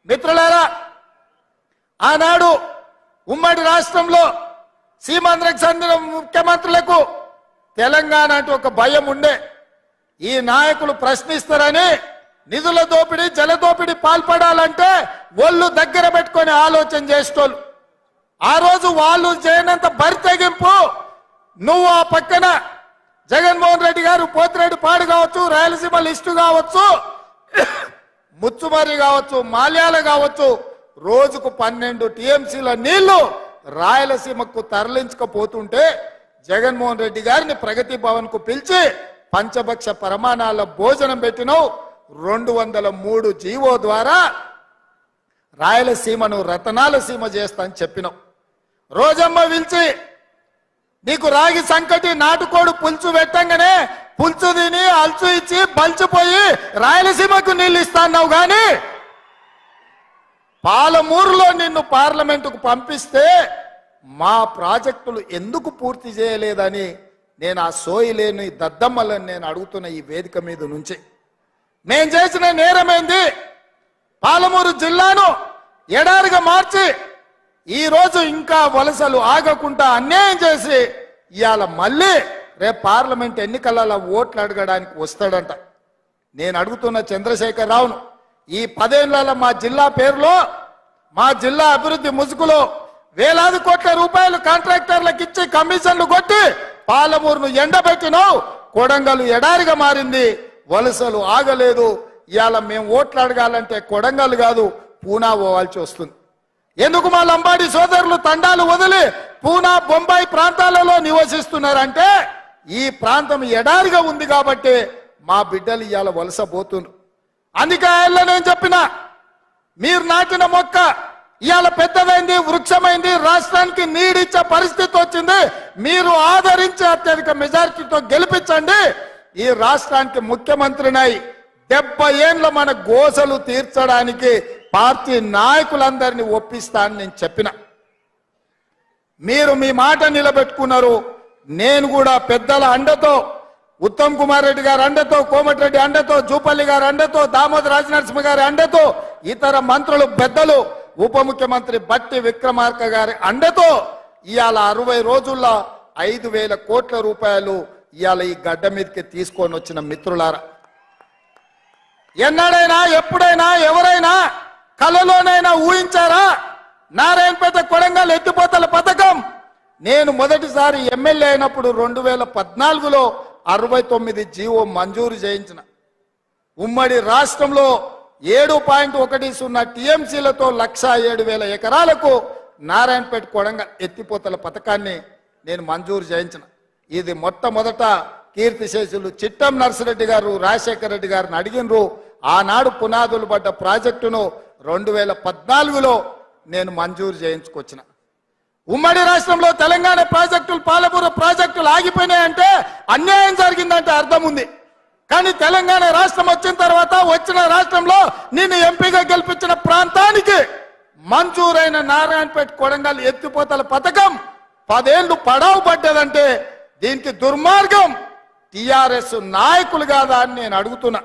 మిత్రులారా, ఆనాడు ఉమ్మడి రాష్ట్రంలో సీమాంధ్రకు చెందిన ముఖ్యమంత్రులకు తెలంగాణ అంటే ఒక భయం ఉండే. ఈ నాయకులు ప్రశ్నిస్తారని నిధుల దోపిడీ జలదోపిడీ పాల్పడాలంటే ఒళ్ళు దగ్గర పెట్టుకొని ఆలోచన చేసేటోళ్ళు. ఆ రోజు వాళ్ళు చేయనంత బరితెగింపు నువ్వు ఆ పక్కన జగన్మోహన్ రెడ్డి గారు పోతిరెడ్డి పాడు కావచ్చు, రాయలసీమ లిస్టు కావచ్చు, ముచ్చుమర్రి కావచ్చు, మాల్యాల కావచ్చు, రోజుకు 12 టీఎంసీల నీళ్లు రాయలసీమకు తరలించకపోతుంటే జగన్మోహన్ రెడ్డి గారిని ప్రగతి భవన్ కు పిలిచి పంచభక్ష ప్రమాణాల భోజనం పెట్టినావు. 203 జీవో ద్వారా రాయలసీమను రతనాల సీమ చేస్తా అని చెప్పినావు. రోజమ్మ పిలిచి నీకు రాగి సంకటి నాటుకోడు పులుసు పెట్టంగానే పులుసు తిని అల్చు ఇచ్చి బలిచిపోయి రాయలసీమకు నీళ్ళు ఇస్తాన్నావు. గాని పాలమూరులో నిన్ను పార్లమెంటుకు పంపిస్తే మా ప్రాజెక్టులు ఎందుకు పూర్తి చేయలేదని నేను ఆ సోయిలేని దద్దమ్మలను నేను అడుగుతున్న ఈ వేదిక మీద నుంచి. నేను చేసిన నేరమేంది? పాలమూరు జిల్లాను ఎడారిగా మార్చి ఈ రోజు ఇంకా వలసలు ఆగకుండా అన్యాయం చేసి ఇవాళ మళ్ళీ రేపు పార్లమెంట్ ఎన్నికలలో ఓట్లు అడగడానికి వస్తాడంట. నేను అడుగుతున్న చంద్రశేఖర్ రావును, ఈ 10 ఏళ్లలో మా జిల్లా పేరులో మా జిల్లా అభివృద్ధి ముసుగులో వేలాది కోట్ల రూపాయలు కాంట్రాక్టర్లకు ఇచ్చి కమిషన్లు కొట్టి పాలమూరును ఎండబెట్టినావు. కొడంగల్ ఎడారిగా మారింది, వలసలు ఆగలేదు. ఇవాళ మేము ఓట్లు అడగాలంటే కొడంగల్ కాదు పూనా పోవాల్సి వస్తుంది. ఎందుకు మా లంబాడి సోదరులు తండాలు వదిలి పూనా బొంబాయి ప్రాంతాలలో నివసిస్తున్నారంటే ఈ ప్రాంతం ఎడారిగా ఉంది కాబట్టి మా బిడ్డలు ఇవాళ వలస పోతున్నారు. అందుకే నేను చెప్పిన మీరు నాటిన మొక్క ఇవాళ పెద్దదైంది, వృక్షమైంది, రాష్ట్రానికి నీడిచ్చే పరిస్థితి వచ్చింది. మీరు ఆదరించి అత్యధిక మెజారిటీతో గెలిపించండి. ఈ రాష్ట్రానికి ముఖ్యమంత్రినై 70 ఏళ్ళ మన గోసలు తీర్చడానికి పార్టీ నాయకులందరినీ ఒప్పిస్తానని నేను చెప్పిన. మీరు మీ మాట నిలబెట్టుకున్నారు. నేను కూడా పెద్దల అండతో, ఉత్తమ్ కుమార్ రెడ్డి గారి అండతో, కోమటిరెడ్డి అండతో, జూపల్లి గారి అండతో, దామోదర్ రాజనరసింహ గారి అండతో, ఇతర మంత్రులు పెద్దలు, ఉప ముఖ్యమంత్రి బట్టి విక్రమార్క గారి అండతో ఇవాళ 60 రోజుల్లో 5,000 కోట్ల రూపాయలు ఇవాళ ఈ గడ్డ మీదకి తీసుకొని వచ్చిన మిత్రులారా, ఎన్నడైనా ఎప్పుడైనా ఎవరైనా కలలోనైనా ఊహించారా? నారాయణపేట కొడంగల్ ఎత్తిపోతల పథకం నేను మొదటిసారి ఎమ్మెల్యే అయినప్పుడు 2014లో 69 జీవో మంజూరు చేయించిన. ఉమ్మడి రాష్ట్రంలో 7.10 టీఎంసీలతో 107,000 ఎకరాలకు నారాయణపేట కొడంగల్ ఎత్తిపోతల పథకాన్ని నేను మంజూరు చేయించిన. ఇది మొట్టమొదట కీర్తిశేషులు చిట్టం నర్సిరెడ్డి గారు, రాజశేఖర రెడ్డి గారిని అడిగినరు. ఆనాడు పునాదులు పడ్డ ప్రాజెక్టును 2014లో నేను మంజూరు చేయించుకొచ్చిన. ఉమ్మడి రాష్ట్రంలో తెలంగాణ ప్రాజెక్టులు, పాలమూరు ప్రాజెక్టులు ఆగిపోయినాయంటే అన్యాయం జరిగిందంటే అర్థం ఉంది. కానీ తెలంగాణ రాష్ట్రం వచ్చిన తర్వాత వచ్చిన రాష్ట్రంలో నిన్ను ఎంపీగా గెలిపించిన ప్రాంతానికి మంజూరైన నారాయణపేట కొడంగల్ ఎత్తిపోతల పథకం 10 ఏళ్లు పడావు పడ్డదంటే దీనికి దుర్మార్గం టిఆర్ఎస్ నాయకులు కాదా అని నేను అడుగుతున్నా.